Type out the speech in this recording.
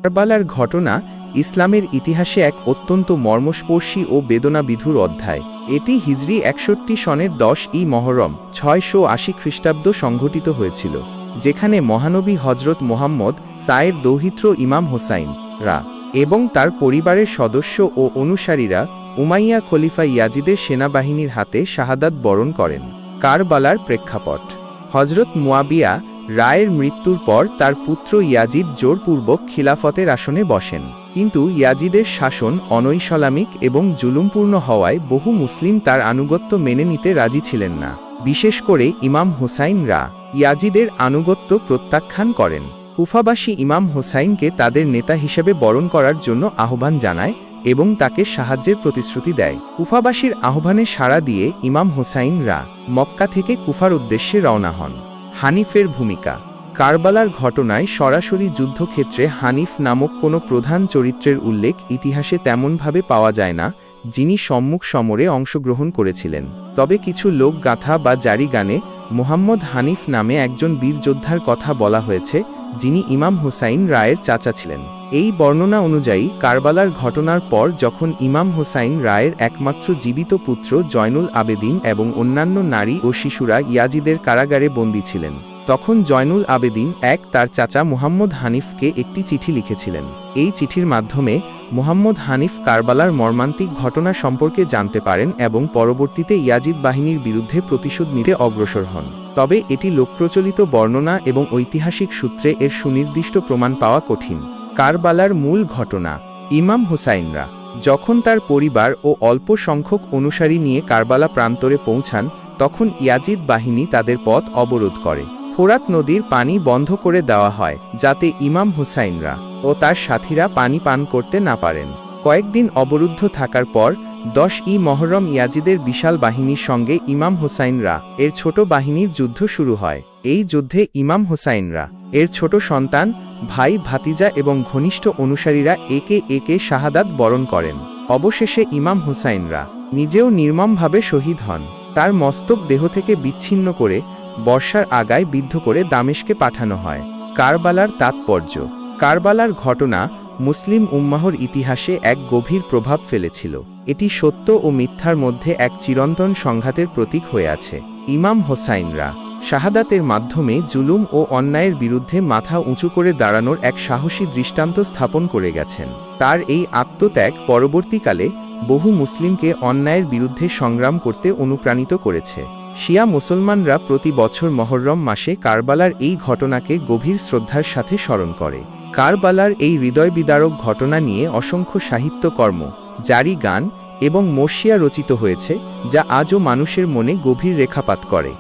কারবালার ঘটনা ইসলামের ইতিহাসে এক অত্যন্ত মর্মস্পর্শী ও বেদনাবিধুর অধ্যায়। এটি হিজরি 61 সনের 10ই মহরম 680 খ্রিস্টাব্দ সংঘটিত হয়েছিল, যেখানে মহানবী হজরত মোহাম্মদ সায়ের দৌহিত্র ইমাম হোসাইন রা এবং তার পরিবারের সদস্য ও অনুসারীরা উমাইয়া খলিফা ইয়াজিদের সেনাবাহিনীর হাতে শাহাদাত বরণ করেন। কারবালার প্রেক্ষাপট: হজরত মুয়াবিয়া রায়ের মৃত্যুর পর তার পুত্র ইয়াজিদ জোরপূর্বক খিলাফতের আসনে বসেন, কিন্তু ইয়াজিদের শাসন অনৈসলামিক এবং জুলুমপূর্ণ হওয়ায় বহু মুসলিম তার আনুগত্য মেনে নিতে রাজি ছিলেন না। বিশেষ করে ইমাম হোসাইন রা ইয়াজিদের আনুগত্য প্রত্যাখ্যান করেন। কুফাবাসী ইমাম হোসাইনকে তাদের নেতা হিসেবে বরণ করার জন্য আহ্বান জানায় এবং তাকে সাহায্যের প্রতিশ্রুতি দেয়। কুফাবাসীর আহ্বানে সাড়া দিয়ে ইমাম হোসাইন রা মক্কা থেকে কুফার উদ্দেশ্যে রওনা হন। হানিফের ভূমিকা: কারবালার ঘটনায় সরাসরি যুদ্ধক্ষেত্রে হানিফ নামক কোনো প্রধান চরিত্রের উল্লেখ ইতিহাসে তেমনভাবে পাওয়া যায় না, যিনি সম্মুখ সমরে অংশগ্রহণ করেছিলেন। তবে কিছু লোকগাথা বা জারি গানে মুহাম্মদ হানিফ নামে একজন বীর যোদ্ধার কথা বলা হয়েছে, যিনি ইমাম হোসাইন রায়ের চাচা ছিলেন। এই বর্ণনা অনুযায়ী কারবালার ঘটনার পর যখন ইমাম হোসাইন রায়ের একমাত্র জীবিত পুত্র জয়নুল আবেদিন এবং অন্যান্য নারী ও শিশুরা ইয়াজিদের কারাগারে বন্দী ছিলেন, তখন জয়নুল আবেদিন তার চাচা মুহাম্মদ হানিফকে একটি চিঠি লিখেছিলেন। এই চিঠির মাধ্যমে মুহাম্মদ হানিফ কারবালার মর্মান্তিক ঘটনা সম্পর্কে জানতে পারেন এবং পরবর্তীতে ইয়াজিদ বাহিনীর বিরুদ্ধে প্রতিশোধ নিতে অগ্রসর হন। তবে এটি লোকপ্রচলিত বর্ণনা এবং ঐতিহাসিক সূত্রে এর সুনির্দিষ্ট প্রমাণ পাওয়া কঠিন। কারবালার মূল ঘটনা: ইমাম হোসাইনরা যখন তার পরিবার ও অল্প সংখ্যক অনুসারী নিয়ে কারবালা প্রান্তরে পৌঁছান, তখন ইয়াজিদ বাহিনী তাদের পথ অবরোধ করে। ফোরাত নদীর পানি বন্ধ করে দেওয়া হয়, যাতে ইমাম হোসাইনরা ও তার সাথীরা পানি পান করতে না পারেন। কয়েকদিন অবরুদ্ধ থাকার পর 10ই মহরম ইয়াজিদের বিশাল বাহিনীর সঙ্গে ইমাম হোসাইনরা এর ছোট বাহিনীর যুদ্ধ শুরু হয়। এই যুদ্ধে ইমাম হোসাইনরা এর ছোট সন্তান, ভাই, ভাতিজা এবং ঘনিষ্ঠ অনুসারীরা একে একে শাহাদাত বরণ করেন। অবশেষে ইমাম হোসাইনরা নিজেও নির্মমভাবে শহীদ হন। তার মস্তক দেহ থেকে বিচ্ছিন্ন করে বর্ষার আগায় বিদ্ধ করে দামেস্কে পাঠানো হয়। কারবালার তাৎপর্য: কারবালার ঘটনা মুসলিম উম্মাহর ইতিহাসে এক গভীর প্রভাব ফেলেছিল। এটি সত্য ও মিথ্যার মধ্যে এক চিরন্তন সংঘাতের প্রতীক হয়ে আছে। ইমাম হোসাইনরা শাহাদাতের মাধ্যমে জুলুম ও অন্যায়ের বিরুদ্ধে মাথা উঁচু করে দাঁড়ানোর এক সাহসী দৃষ্টান্ত স্থাপন করে গেছেন। তার এই আত্মত্যাগ পরবর্তীকালে বহু মুসলিমকে অন্যায়ের বিরুদ্ধে সংগ্রাম করতে অনুপ্রাণিত করেছে। শিয়া মুসলমানরা প্রতি বছর মহররম মাসে কারবালার এই ঘটনাকে গভীর শ্রদ্ধার সাথে স্মরণ করে। কারবালার এই হৃদয়বিদারক ঘটনা নিয়ে অসংখ্য সাহিত্যকর্ম, জারি গান এবং মরসিয়া রচিত হয়েছে, যা আজও মানুষের মনে গভীর রেখাপাত করে।